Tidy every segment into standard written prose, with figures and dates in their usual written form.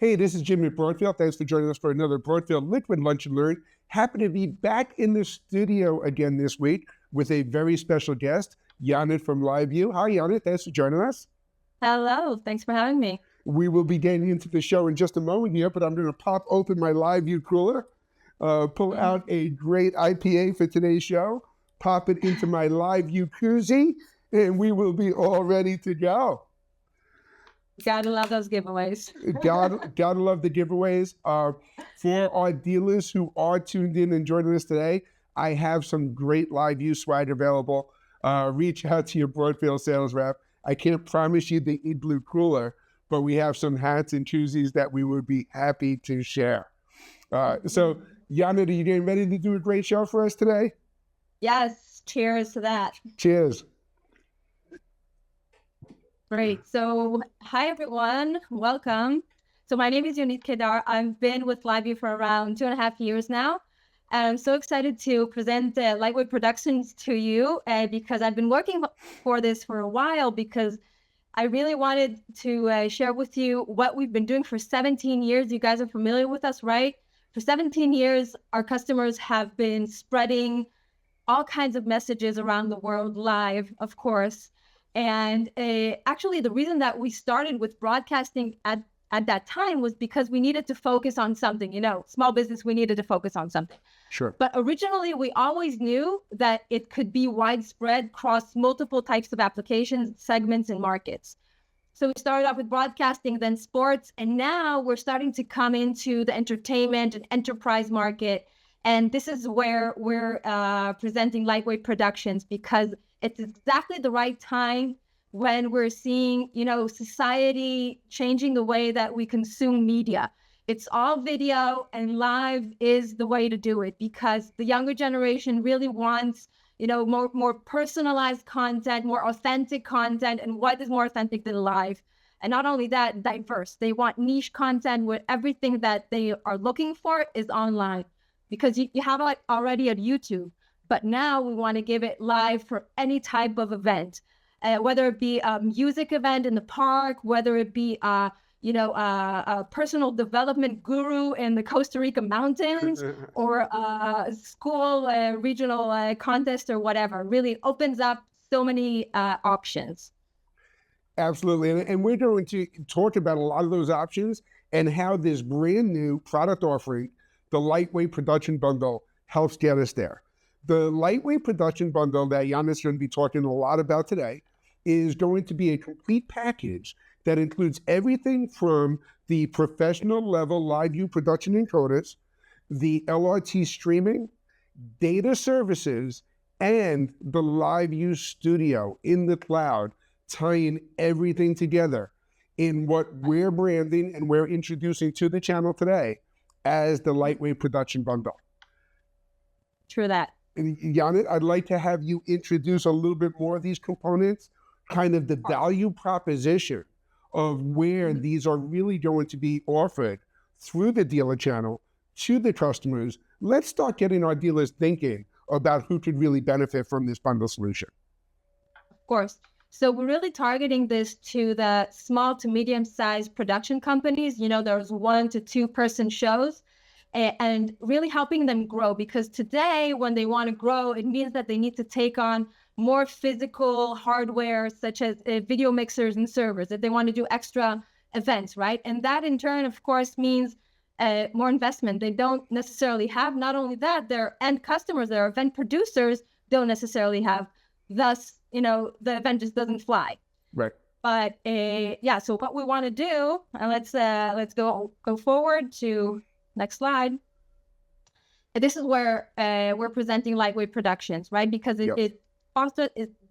Hey, this is Jim at Broadfield. Thanks for joining us for another Broadfield Liquid Lunch and Learn. Happy to be back in the studio again this week with a very special guest, Yonit from LiveU. Hi, Yonit. Thanks for joining us. Hello. Thanks for having me. We will be getting into the show in just a moment here, but I'm going to pop open my LiveU cooler, pull out a great IPA for today's show, pop it into my LiveU koozie, and we will be all ready to go. Gotta love those giveaways. Gotta love the giveaways. For our dealers who are tuned in and joining us today, I have some great LiveU swag available. Reach out to your Broadfield sales rep. I can't promise you the igloo cooler, but we have some hats and koozies that we would be happy to share. So, Yonit, are you getting ready to do a great show for us today? Yes. Cheers to that. Cheers. Great. So, hi, everyone. Welcome. So, my name is Yonit. I've been with LiveU for around 2.5 years now. And I'm so excited to present Lightweight Productions to you because I've been working for this for a while because I really wanted to share with you what we've been doing for 17 years. You guys are familiar with us, right? For 17 years, our customers have been spreading all kinds of messages around the world live, of course. And actually, the reason that we started with broadcasting at that time was because we needed to focus on something. You know, small business, we needed to focus on something. Sure. But originally, we always knew that it could be widespread across multiple types of applications, segments, and markets. So we started off with broadcasting, then sports, and now we're starting to come into the entertainment and enterprise market. And this is where we're presenting Lightweight Productions because it's exactly the right time when we're seeing, you know, society changing the way that we consume media. It's all video, and live is the way to do it because the younger generation really wants, you know, more personalized content, more authentic content. And what is more authentic than live? And not only that, diverse. They want niche content where everything that they are looking for is online because you have it already at YouTube. But now we want to give it live for any type of event, whether it be a music event in the park, whether it be a personal development guru in the Costa Rica mountains, or a school regional contest or whatever. Really opens up so many options. Absolutely. And we're going to talk about a lot of those options and how this brand new product offering, the Lightweight Production Bundle, helps get us there. The Lightweight Production Bundle that Yonit's going to be talking a lot about today is going to be a complete package that includes everything from the professional level LiveU production encoders, the LRT streaming, data services, and the LiveU studio in the cloud, tying everything together in what we're branding and we're introducing to the channel today as the Lightweight Production Bundle. True that. And Yonit, I'd like to have you introduce a little bit more of these components, kind of the value proposition of where these are really going to be offered through the dealer channel to the customers. Let's start getting our dealers thinking about who could really benefit from this bundle solution. Of course. So we're really targeting this to the small to medium-sized production companies. You know, there's 1 to 2 person shows. And really helping them grow because today when they want to grow, it means that they need to take on more physical hardware such as video mixers and servers if they want to do extra events, right? And that in turn, of course, means more investment. They don't necessarily have. Not only that, their end customers, their event producers don't necessarily have. Thus, you know, the event just doesn't fly. Right. But yeah, so what we want to do, and let's go forward to next slide. This is where we're presenting Lightweight Productions, right? Because it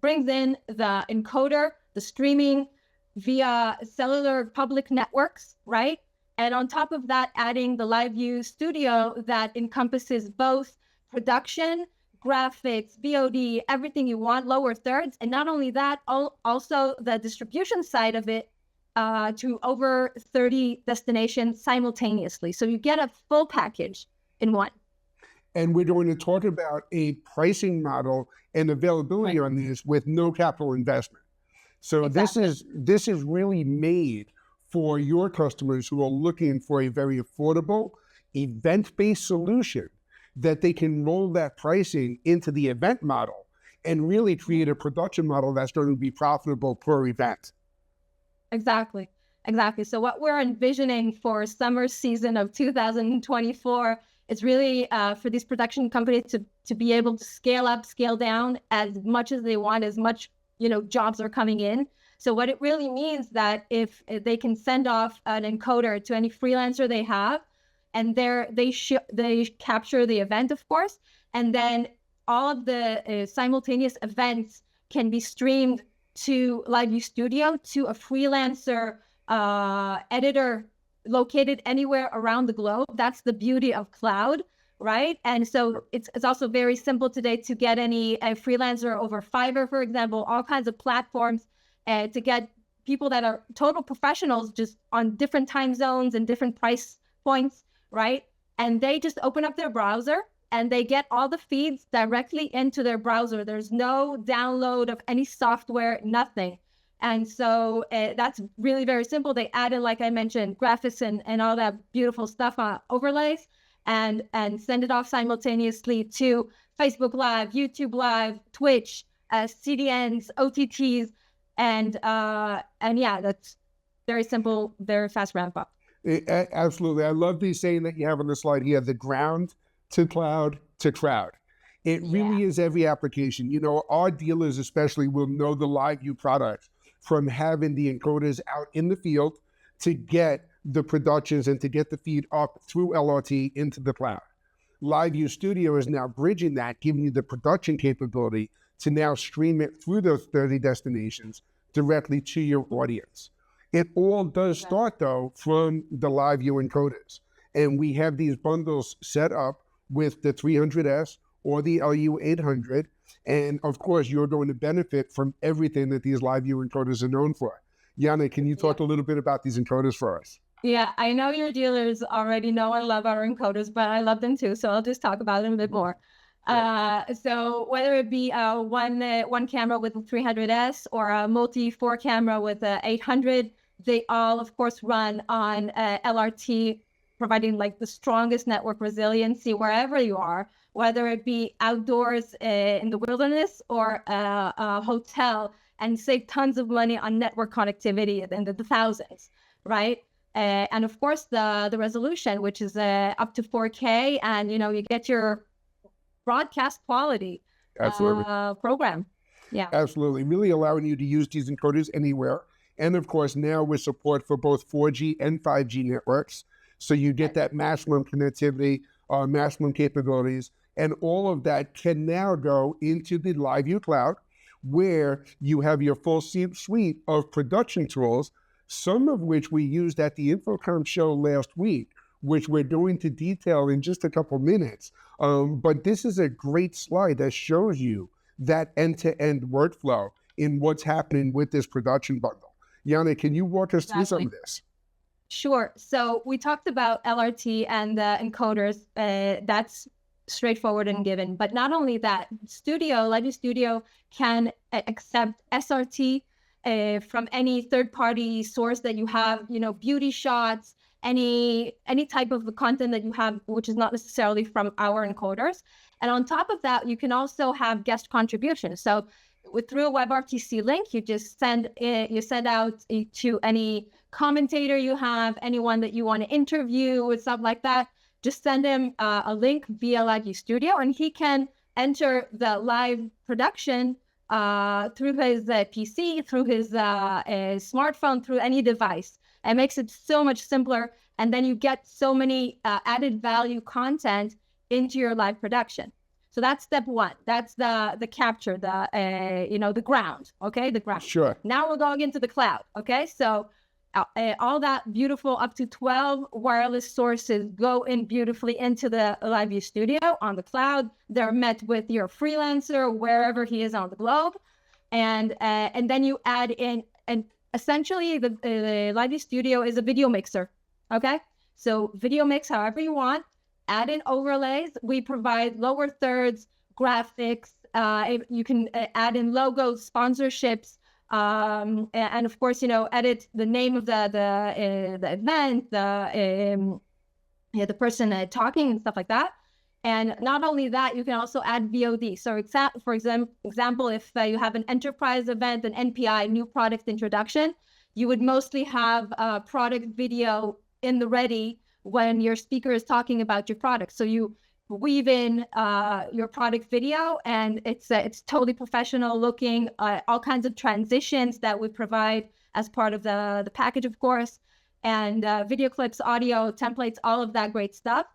brings in the encoder, the streaming via cellular public networks, right? And on top of that, adding the LiveU studio that encompasses both production, graphics, VOD, everything you want, lower thirds. And not only that, also the distribution side of it to over 30 destinations simultaneously. So you get a full package in one. And we're going to talk about a pricing model and availability on this with no capital investment. So exactly. This is really made for your customers who are looking for a very affordable, event-based solution that they can roll that pricing into the event model and really create a production model that's going to be profitable per event. Exactly. Exactly. So what we're envisioning for summer season of 2024 is really for these production companies to be able to scale up, scale down as much as they want, as much, jobs are coming in. So what it really means that if they can send off an encoder to any freelancer they have, and they capture the event, of course, and then all of the simultaneous events can be streamed to LiveU's Studio to a freelancer editor located anywhere around the globe. That's the beauty of cloud, right? And so it's also very simple today to get a freelancer over Fiverr, for example, all kinds of platforms, to get people that are total professionals just on different time zones and different price points, right? And they just open up their browser and they get all the feeds directly into their browser. There's no download of any software, nothing. And so that's really very simple. They add in, like I mentioned, graphics and all that beautiful stuff, overlays, and send it off simultaneously to Facebook Live, YouTube Live, Twitch, CDNs, OTTs, and yeah, that's very simple, very fast ramp up. Absolutely. I love the saying that you have on the slide here, the ground to cloud to crowd. It really is every application. Our dealers especially will know the LiveU product from having the encoders out in the field to get the productions and to get the feed up through LRT into the cloud. LiveU Studio is now bridging that, giving you the production capability to now stream it through those 30 destinations directly to your audience. It all does start, though, from the LiveU encoders. And we have these bundles set up with the 300S or the LU800. And of course, you're going to benefit from everything that these LiveU encoders are known for. Yonit, can you talk a little bit about these encoders for us? Yeah, I know your dealers already know and love our encoders, but I love them too. So I'll just talk about them a bit more. So whether it be one camera with a 300S or a multi 4 camera with a 800, they all, of course, run on LRT, providing like the strongest network resiliency wherever you are, whether it be outdoors in the wilderness or a hotel, and save tons of money on network connectivity in the thousands, right? And of course, the resolution, which is up to 4K, and you get your broadcast quality program. Yeah, absolutely. Really allowing you to use these encoders anywhere. And of course, now with support for both 4G and 5G networks. So you get that maximum connectivity, maximum capabilities, and all of that can now go into the LiveU cloud, where you have your full suite of production tools, some of which we used at the InfoComm show last week, which we're going to detail in just a couple minutes. But this is a great slide that shows you that end-to-end workflow in what's happening with this production bundle. Yonit, can you walk us through some of this? Sure. So we talked about LRT and the encoders. That's straightforward and given. But not only that, LiveU Studio can accept SRT from any third-party source that you have, beauty shots, any type of the content that you have, which is not necessarily from our encoders. And on top of that, you can also have guest contributions. So through a WebRTC link, you just send out to any commentator you have, anyone that you want to interview and stuff like that. Just send him a link via LiveU Studio, and he can enter the live production through his PC, through his smartphone, through any device. It makes it so much simpler, and then you get so many added value content into your live production. So that's step one. That's the capture, the ground. Okay, the ground. Sure. Now we're going into the cloud. Okay, so all that beautiful up to 12 wireless sources go in beautifully into the LiveU Studio on the cloud. They're met with your freelancer wherever he is on the globe, and then you add in, and essentially the LiveU Studio is a video mixer. Okay, so video mix however you want. Add in overlays. We provide lower thirds, graphics. You can add in logos, sponsorships, and of course, edit the name of the event, the person talking and stuff like that. And not only that, you can also add VOD. So for example, if you have an enterprise event, an NPI, new product introduction, you would mostly have a product video in the ready when your speaker is talking about your product. So you weave in your product video, and it's totally professional looking, all kinds of transitions that we provide as part of the package, of course, and video clips, audio, templates, all of that great stuff.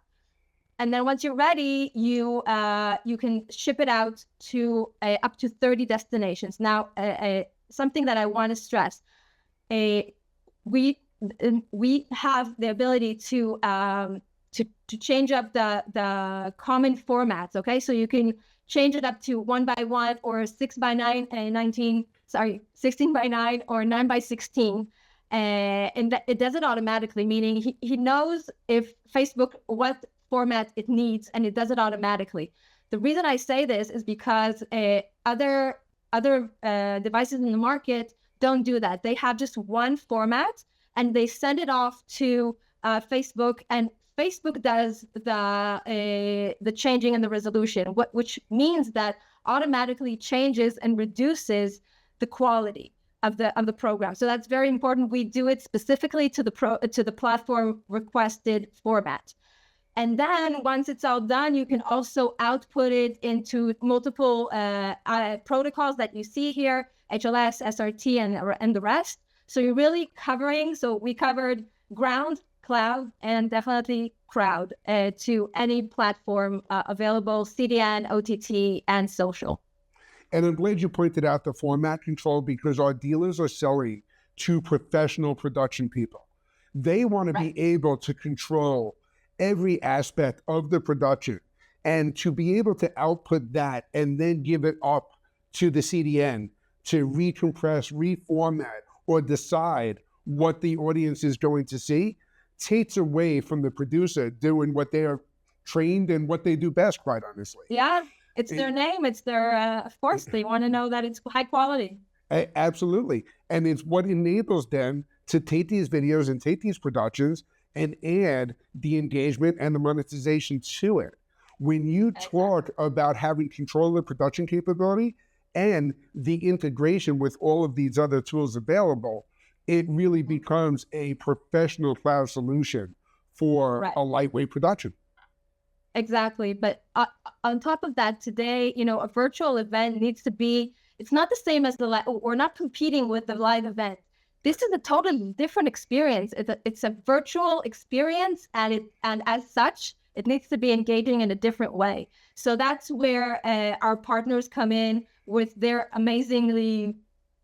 And then once you're ready, you can ship it out to up to 30 destinations. Now, something that I want to stress, we have the ability to change up the common formats. Okay, so you can change it up to 1x1 or 6x9, 16x9 or 9x16. And it does it automatically, meaning he knows if Facebook, what format it needs, and it does it automatically. The reason I say this is because other devices in the market don't do that. They have just one format, and they send it off to Facebook, and Facebook does the changing and the resolution, which means that automatically changes and reduces the quality of the program. So that's very important. We do it specifically to the platform requested format. And then once it's all done, you can also output it into multiple protocols that you see here, HLS, SRT, and the rest. So you're really covering, so we covered ground, cloud, and definitely crowd to any platform available, CDN, OTT, and social. And I'm glad you pointed out the format control, because our dealers are selling to professional production people. They want to be able to control every aspect of the production, and to be able to output that and then give it up to the CDN to recompress, reformat, or decide what the audience is going to see, takes away from the producer doing what they are trained and what they do best, quite honestly. Yeah, it's their name. It's their, of course, they want to know that it's high quality. Absolutely. And it's what enables them to take these videos and take these productions and add the engagement and the monetization to it. When you talk about having control of the production capability and the integration with all of these other tools available, it really becomes a professional cloud solution for a lightweight production. Exactly. But on top of that, today, a virtual event needs to be, it's not the same as we're not competing with the live event. This is a totally different experience. It's a virtual experience, and as such, it needs to be engaging in a different way. So that's where our partners come in with their amazingly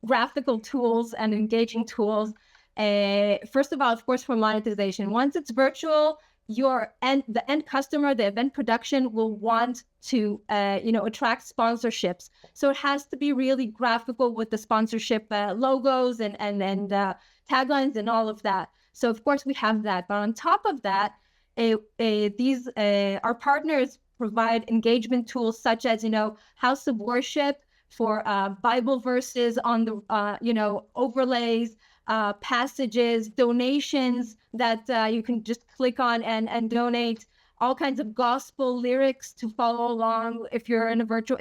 graphical tools and engaging tools. First of all, of course, for monetization. Once it's virtual, the end customer, the event production, will want to attract sponsorships. So it has to be really graphical with the sponsorship logos and taglines and all of that. So of course we have that. But on top of that, our partners provide engagement tools such as House of Worship for Bible verses on the overlays, passages, donations that you can just click on and donate, all kinds of gospel lyrics to follow along if you're in a virtual,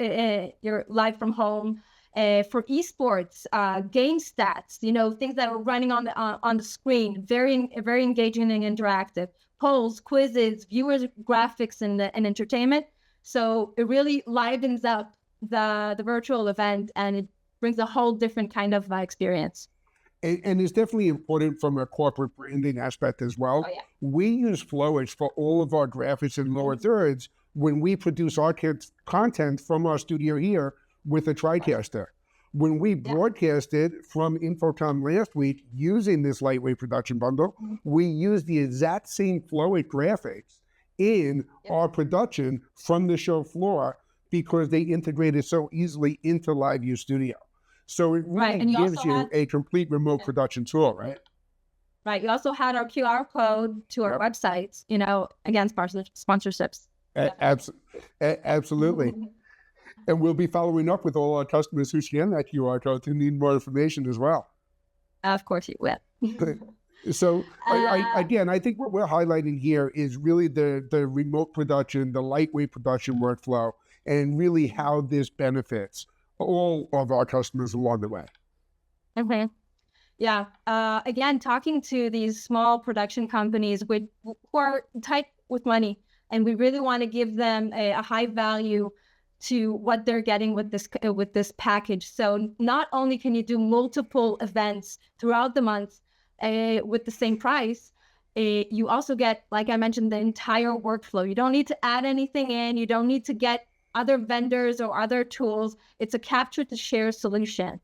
you're live from home. For esports, game stats, things that are running on the screen, very engaging and interactive. Polls, quizzes, viewers graphics, and entertainment. So it really livens up the virtual event, and it brings a whole different kind of experience. And it's definitely important from a corporate branding aspect as well. Oh, yeah. We use FlowEdge for all of our graphics and lower thirds when we produce our content from our studio here with a TriCaster. When we broadcasted from InfoComm last week using this lightweight production bundle, we used the exact same FlowEdge graphics in our production from the show floor because they integrated so easily into LiveU's studio. So it really gives you a complete remote production tool, right? Right. You also had our QR code to our website, again, sponsorships. Absolutely. And we'll be following up with all our customers who scan that QR code to need more information as well. Of course you will. So again, I think what we're highlighting here is really the remote production, the lightweight production workflow, and really how this benefits all of our customers along the way. Okay. Yeah. Again, talking to these small production companies who are tight with money, and we really want to give them a high value to what they're getting with this package. So not only can you do multiple events throughout the month with the same price, you also get, like I mentioned, the entire workflow. You don't need to add anything in. You don't need to get other vendors or other tools. It's a capture to share solution.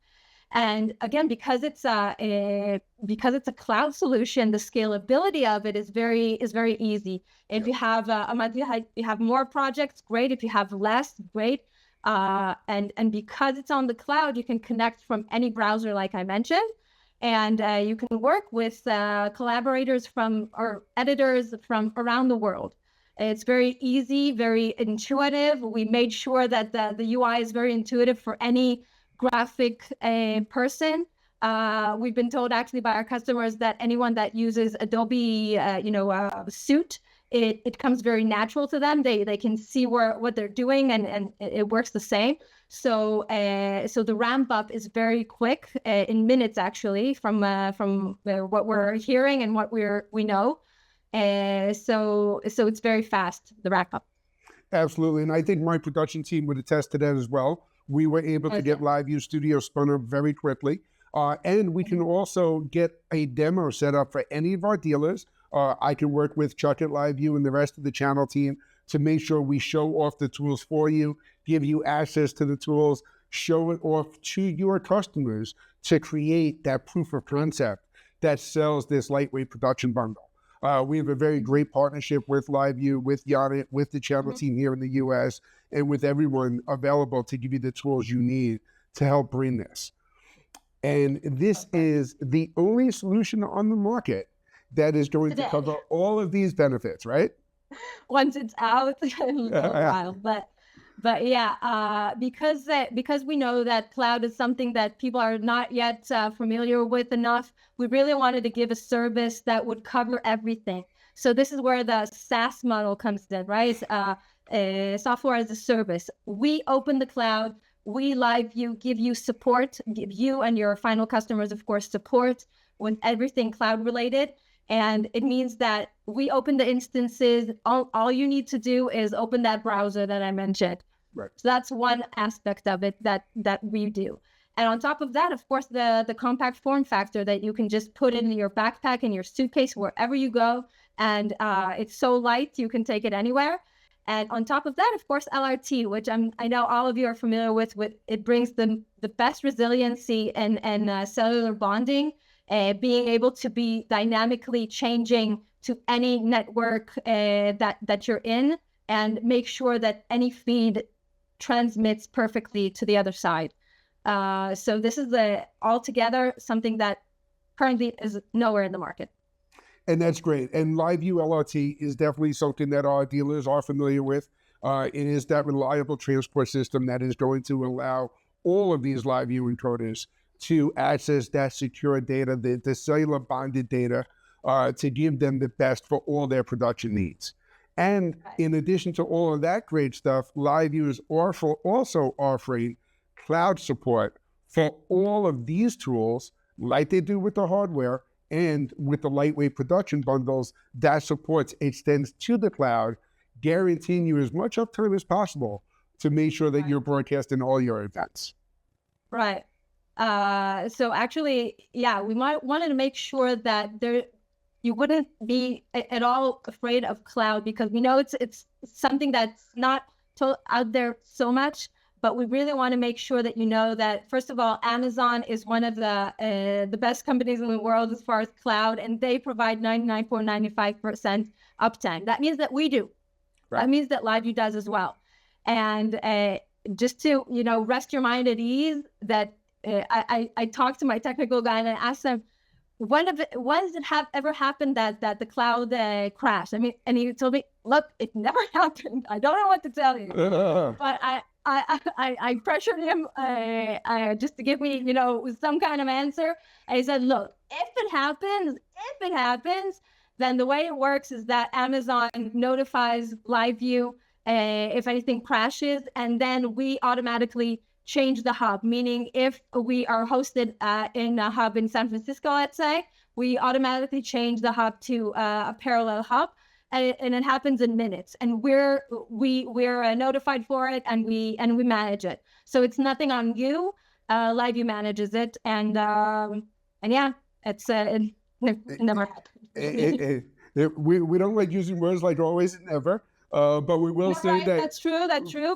And again, because it's a cloud solution, the scalability of it is very easy. If you have a month, you have more projects, great. If you have less, great. And because it's on the cloud, you can connect from any browser, like I mentioned, and you can work with collaborators or editors from around the world. It's very easy, very intuitive. We made sure that the UI is very intuitive for any graphic person. We've been told actually by our customers that anyone that uses Adobe, Suite, it comes very natural to them. They can see what they're doing, and it works the same. So the ramp up is very quick, in minutes actually, from what we're hearing and what we know. So it's very fast, the ramp up. Absolutely, and I think my production team would attest to that as well. We were able to get LiveU's Studio spun up very quickly. And we can also get a demo set up for any of our dealers. I can work with Chuck at LiveU and the rest of the channel team to make sure we show off the tools for you, give you access to the tools, show it off to your customers to create that proof of concept that sells this lightweight production bundle. We have a very great partnership with LiveU, with Yonit, with the channel team here in the US, and with everyone available to give you the tools you need to help bring this. And this is the only solution on the market that is going to cover all of these benefits, right? Once it's out, a little while, but yeah, because we know that cloud is something that people are not yet familiar with enough, we really wanted to give a service that would cover everything. So this is where the SaaS model comes in, right? Software as a service. We open the cloud, we LiveU give you support, give you and your final customers, of course, support with everything cloud related. And it means that we open the instances. All you need to do is open that browser that I mentioned. Right. So that's one aspect of it that we do. And on top of that, of course, the compact form factor that you can just put in your backpack, in your suitcase, wherever you go. And it's so light, you can take it anywhere. And on top of that, of course, LRT, which I know all of you are familiar with it brings the best resiliency and cellular bonding, being able to be dynamically changing to any network that you're in, and make sure that any feed transmits perfectly to the other side. So this is altogether something that currently is nowhere in the market. And that's great. And LiveU LRT is definitely something that our dealers are familiar with. It is that reliable transport system that is going to allow all of these LiveU encoders to access that secure data, the cellular bonded data, to give them the best for all their production needs. And in addition to all of that great stuff, LiveU is also offering cloud support for all of these tools, like they do with the hardware, and with the lightweight production bundles, that supports extends to the cloud, guaranteeing you as much uptime as possible to make sure that you're broadcasting all your events. Right. So actually, yeah, we wanted to make sure that you wouldn't be at all afraid of cloud, because we know it's something that's not out there so much. But we really want to make sure that you know that, first of all, Amazon is one of the best companies in the world as far as cloud, and they provide 99.95% uptime. That means that we do. Right. That means that LiveU does as well. And just to rest your mind at ease, that I talked to my technical guy and I asked him, when does it ever happened that the cloud crashed? I mean, and he told me, look, it never happened. I don't know what to tell you, but I pressured him just to give me, some kind of answer. I said, look, if it happens, then the way it works is that Amazon notifies LiveU if anything crashes, and then we automatically change the hub. Meaning, if we are hosted in a hub in San Francisco, let's say, we automatically change the hub to a parallel hub. And it happens in minutes, and we're notified for it, and we manage it. So it's nothing on you. LiveU manages it, and yeah, it never happened. We don't like using words like always and never, but we will say right, that that's true.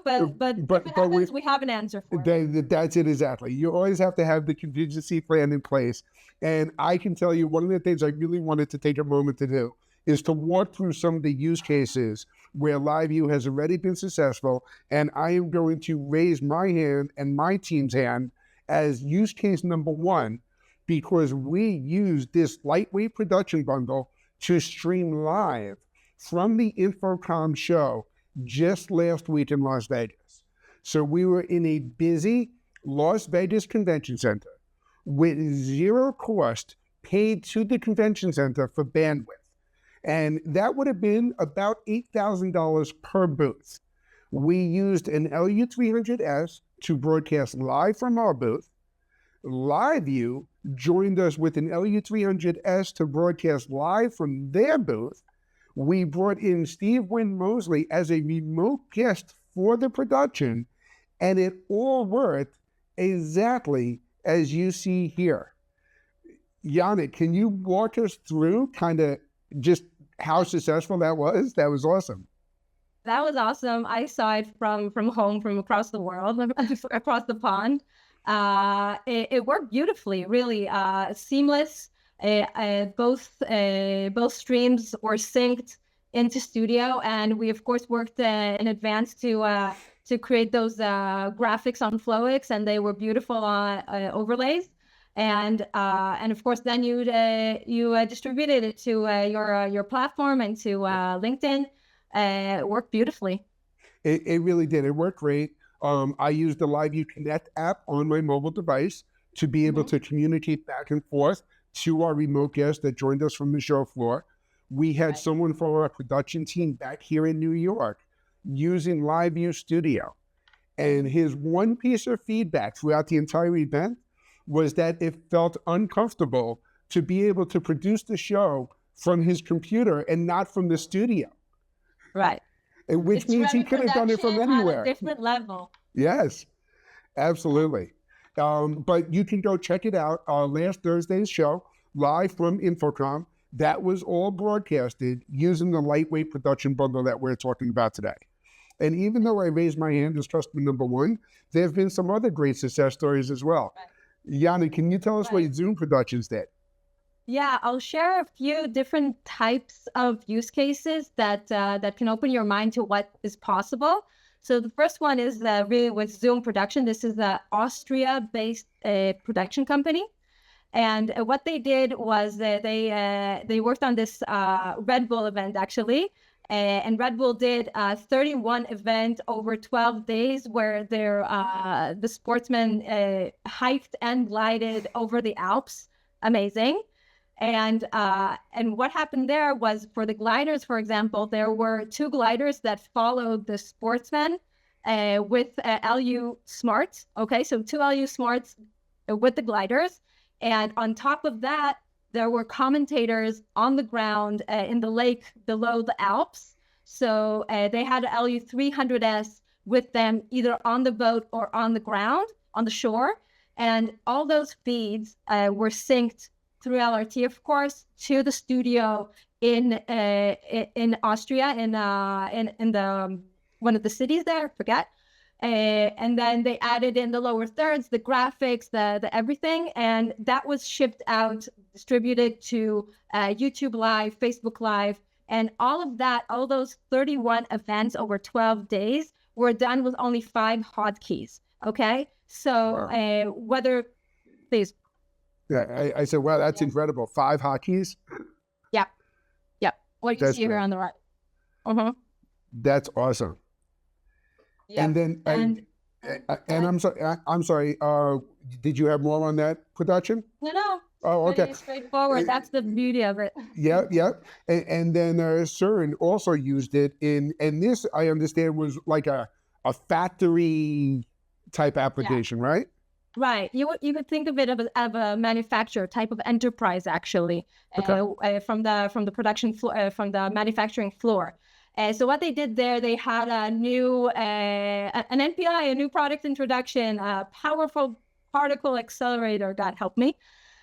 But if it happens, we have an answer for it. That's it exactly. You always have to have the contingency plan in place, and I can tell you one of the things I really wanted to take a moment to do is to walk through some of the use cases where LiveU has already been successful, and I am going to raise my hand and my team's hand as use case number one, because we use this lightweight production bundle to stream live from the InfoComm show just last week in Las Vegas. So we were in a busy Las Vegas convention center with zero cost paid to the convention center for bandwidth. And that would have been about $8,000 per booth. We used an LU300S to broadcast live from our booth. LiveU joined us with an LU300S to broadcast live from their booth. We brought in Steve Wynn Mosley as a remote guest for the production, and it all worked exactly as you see here. Yonit, can you walk us through kind of just how successful that was? That was awesome. That was awesome. I saw it from home, from across the world, across the pond. It worked beautifully, really seamless. Both streams were synced into studio, and we of course worked in advance to create those graphics on FlowX, and they were beautiful overlays. And of course, then you distributed it to your platform and to LinkedIn. It worked beautifully. It really did. It worked great. I used the LiveU Connect app on my mobile device to be able to communicate back and forth to our remote guests that joined us from the show floor. We had someone from our production team back here in New York using LiveU Studio. And his one piece of feedback throughout the entire event was that it felt uncomfortable to be able to produce the show from his computer and not from the studio. Right. And which means he could have done it from anywhere. On a different level. Yes, absolutely. But you can go check it out. Last Thursday's show, live from InfoComm, that was all broadcasted using the lightweight production bundle that we're talking about today. And even though I raised my hand as customer number one, there have been some other great success stories as well. Right. Yonit, can you tell us what Zoom Productions did? Yeah, I'll share a few different types of use cases that can open your mind to what is possible. So the first one is really with Zoom Production. This is an Austria-based production company. And what they did was they worked on this Red Bull event, actually. And Red Bull did a 31 event over 12 days where the sportsmen hiked and glided over the Alps. Amazing. And what happened there was, for the gliders, for example, there were 2 gliders that followed the sportsmen with LU Smarts. Okay, so 2 LU Smarts with the gliders. And on top of that, there were commentators on the ground in the lake below the Alps. So they had an LU300S with them either on the boat or on the ground, on the shore. And all those feeds were synced through LRT, of course, to the studio in Austria, in the one of the cities there, I forget. And then they added in the lower thirds, the graphics, the everything, and that was shipped out, distributed to YouTube Live, Facebook Live, and all of that, all those 31 events over 12 days were done with only 5 hotkeys. Okay, so whether please. Yeah, I said, wow, that's incredible. 5 hotkeys? Yep. What you see here on the right. That's awesome. Yeah. And then And I'm sorry. Did you have more on that production? No. Oh, okay. Pretty straightforward. That's the beauty of it. Yeah. And then CERN also used it and this I understand was like a factory type application, right? Right. You would think of it of a manufacturer type of enterprise, actually, from the production floor, from the manufacturing floor. So what they did there, they had a new an NPI, a new product introduction, a powerful particle accelerator. God help me.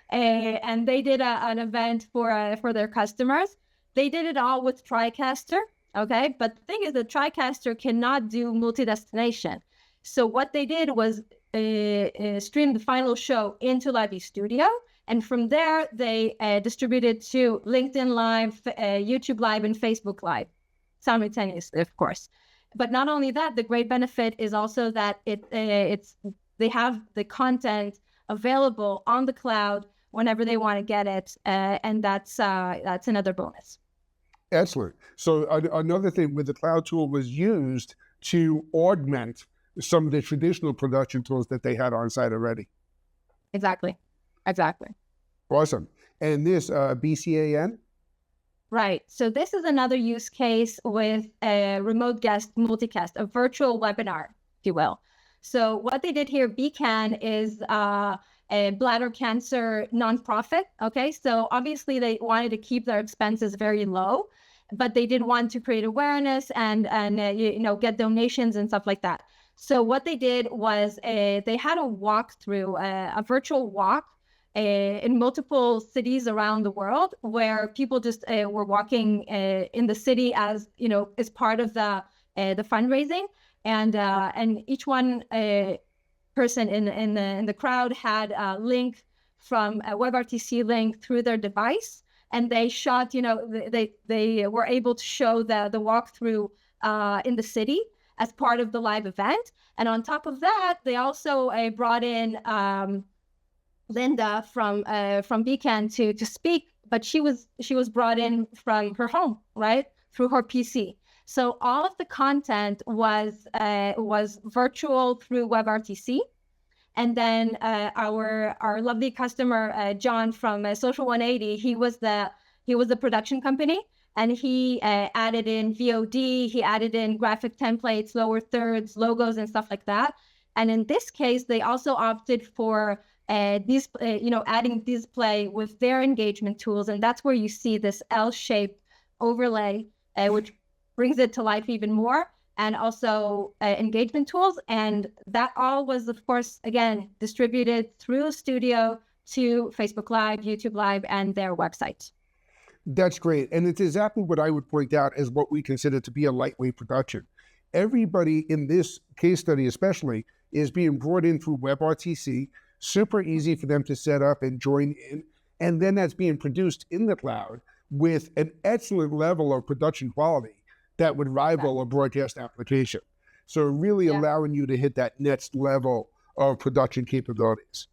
And they did an event for their customers. They did it all with TriCaster. Okay, but the thing is, the TriCaster cannot do multi-destination. So what they did was stream the final show into LiveU's studio, and from there they distributed to LinkedIn Live, YouTube Live, and Facebook Live simultaneously, of course. But not only that, the great benefit is also that they have the content available on the cloud whenever they want to get it, and that's another bonus. Excellent. So another thing with the cloud tool was used to augment some of the traditional production tools that they had on site already. Exactly. Awesome. And this BCAN? Right. So this is another use case with a remote guest multicast, a virtual webinar, if you will. So what they did here, BCAN is a bladder cancer nonprofit. Okay. So obviously they wanted to keep their expenses very low, but they did want to create awareness and get donations and stuff like that. So what they did was they had a walkthrough, a virtual walk in multiple cities around the world, where people just were walking in the city as part of the fundraising, and each one person in the crowd had a link from a WebRTC link through their device, and they shot. They were able to show the walkthrough in the city as part of the live event. And on top of that, they also brought in Linda from Beacon to speak, but she was brought in from her home, right, through her PC. So all of the content was virtual through WebRTC. And then our lovely customer John from Social 180, he was the production company. And he added in VOD, he added in graphic templates, lower thirds, logos, and stuff like that. And in this case, they also opted for adding display with their engagement tools. And that's where you see this L-shaped overlay, which brings it to life even more, and also engagement tools. And that all was, of course, again, distributed through Studio to Facebook Live, YouTube Live, and their website. That's great. And it's exactly what I would point out as what we consider to be a lightweight production. Everybody in this case study especially is being brought in through WebRTC, super easy for them to set up and join in. And then that's being produced in the cloud with an excellent level of production quality that would rival a broadcast application. So really allowing you to hit that next level of production capabilities.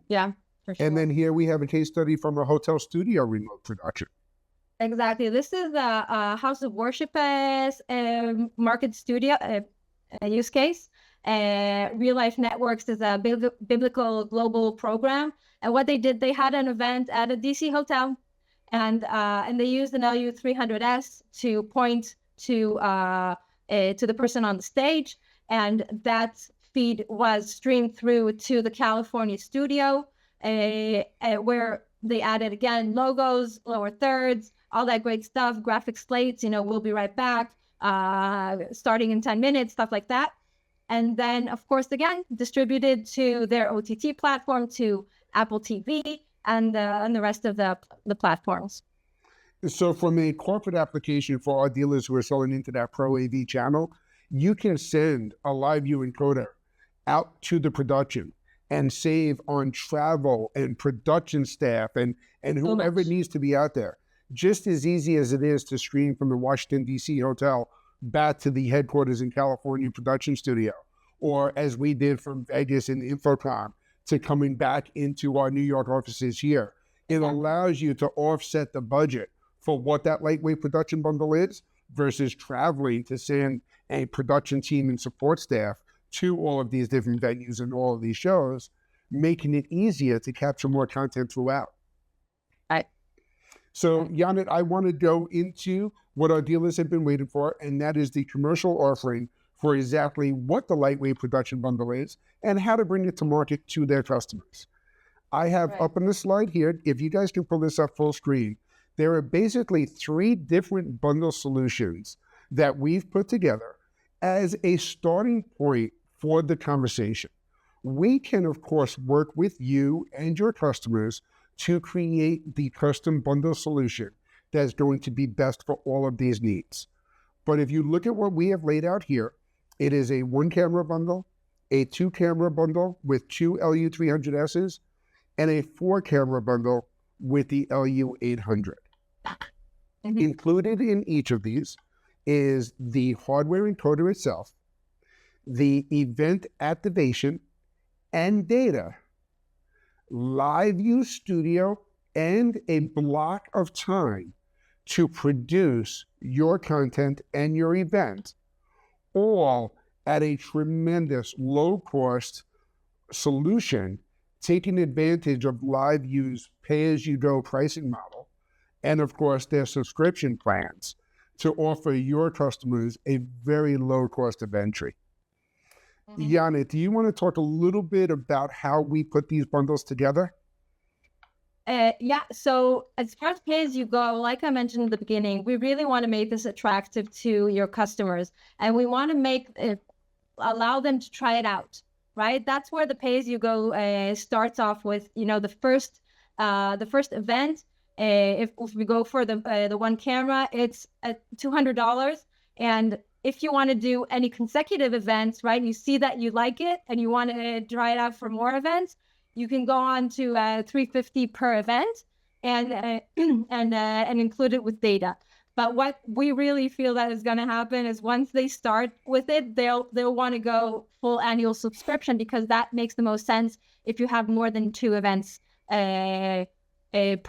Yeah. Sure. And then here we have a case study from a hotel studio remote production. Exactly. This is a House of Worship market studio use case. Real Life Networks is a biblical global program. And what they did, they had an event at a DC hotel, and they used an LU300S to point to the person on the stage. And that feed was streamed through to the California studio, where they added, again, logos, lower thirds, all that great stuff, graphic slates, we'll be right back, starting in 10 minutes, stuff like that. And then, of course, again, distributed to their OTT platform, to Apple TV, and the rest of the platforms. So from a corporate application for our dealers who are selling into that Pro AV channel, you can send a LiveU encoder out to the production and save on travel and production staff and whoever needs to be out there. Just as easy as it is to stream from the Washington, D.C. hotel back to the headquarters in California production studio, or as we did from Vegas in InfoComm to coming back into our New York offices here. It allows you to offset the budget for what that lightweight production bundle is versus traveling to send a production team and support staff to all of these different venues and all of these shows, making it easier to capture more content throughout. So, Yonit, I want to go into what our dealers have been waiting for, and that is the commercial offering for exactly what the lightweight production bundle is and how to bring it to market to their customers. I have up on the slide here, if you guys can pull this up full screen, there are basically 3 different bundle solutions that we've put together as a starting point for the conversation. We can, of course, work with you and your customers to create the custom bundle solution that's going to be best for all of these needs. But if you look at what we have laid out here, it is a 1-camera bundle, a 2-camera bundle with 2 LU300Ss, and a 4-camera bundle with the LU800. Included in each of these is the hardware encoder itself, the event activation and data, LiveU's studio, and a block of time to produce your content and your event, all at a tremendous low-cost solution, taking advantage of LiveU's pay-as-you-go pricing model, and of course their subscription plans to offer your customers a very low cost of entry. Yonit, do you want to talk a little bit about how we put these bundles together? Yeah, so as far as pay-as-you-go, like I mentioned in the beginning, we really want to make this attractive to your customers, and we want to make it, allow them to try it out, right? That's where the pay-as-you-go starts off with, the first event. If we go for the 1 camera, it's at $200, and if you want to do any consecutive events, right, you see that you like it and you want to try it out for more events, you can go on to $350 per event and include it with data. But what we really feel that is going to happen is once they start with it, they'll want to go full annual subscription, because that makes the most sense if you have more than 2 events per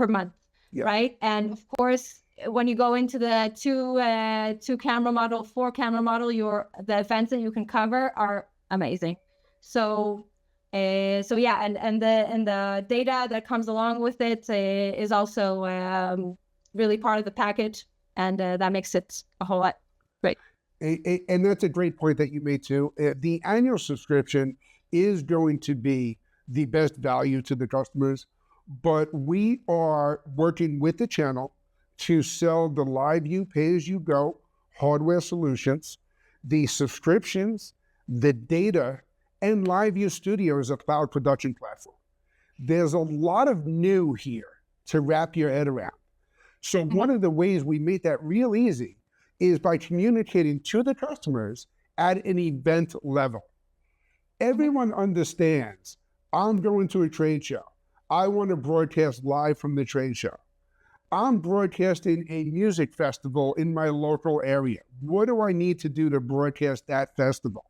month, right? And of course, when you go into the 2-camera model, 4-camera model, the events that you can cover are amazing. So yeah, and the data that comes along with it is also really part of the package, and that makes it a whole lot great. And that's a great point that you made too. The annual subscription is going to be the best value to the customers, but we are working with the channel to sell the LiveU pay-as-you-go hardware solutions, the subscriptions, the data, and LiveU Studio as a cloud production platform. There's a lot of new here to wrap your head around. So one of the ways we make that real easy is by communicating to the customers at an event level. Everyone understands, I'm going to a trade show. I want to broadcast live from the trade show. I'm broadcasting a music festival in my local area. What do I need to do to broadcast that festival?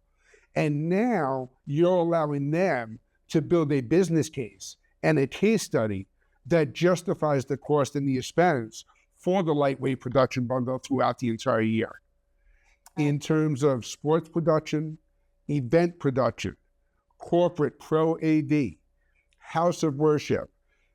And now you're allowing them to build a business case and a case study that justifies the cost and the expense for the lightweight production bundle throughout the entire year. In terms of sports production, event production, corporate pro AV, house of worship,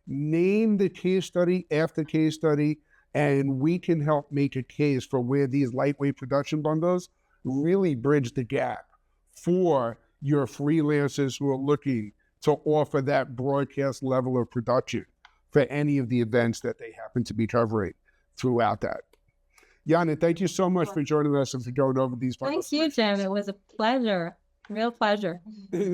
name the case study after case study, and we can help make a case for where these lightweight production bundles really bridge the gap for your freelancers who are looking to offer that broadcast level of production for any of the events that they happen to be covering throughout that. Yonit, thank you so much for joining us and for going over these bundles. Thank you, Jim. It was a pleasure. Real pleasure.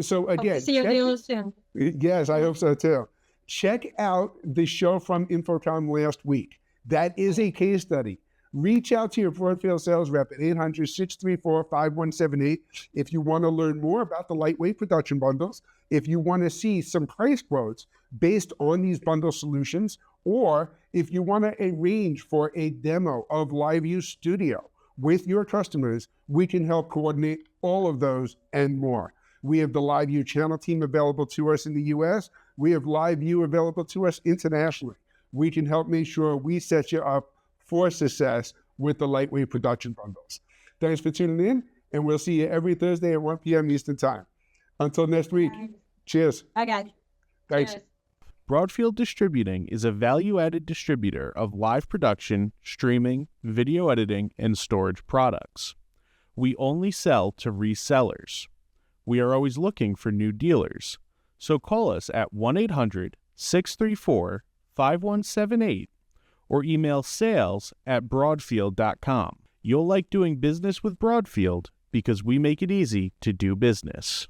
So again, hope to see you real soon. Yes, I hope so too. Check out the show from InfoComm last week. That is a case study. Reach out to your Broadfield sales rep at 800-634-5178 if you want to learn more about the lightweight production bundles, if you want to see some price quotes based on these bundle solutions, or if you want to arrange for a demo of LiveU's Studio with your customers, we can help coordinate all of those and more. We have the LiveU channel team available to us in the US. We have LiveU available to us internationally. We can help make sure we set you up for success with the lightweight production bundles. Thanks for tuning in, And we'll see you every Thursday at 1 p.m. Eastern Time. Until next week, cheers. Okay. Thanks. Cheers. Broadfield Distributing is a value-added distributor of live production, streaming, video editing, and storage products. We only sell to resellers. We are always looking for new dealers, so call us at 1-800-634-5178 or email sales@broadfield.com. You'll like doing business with Broadfield because we make it easy to do business.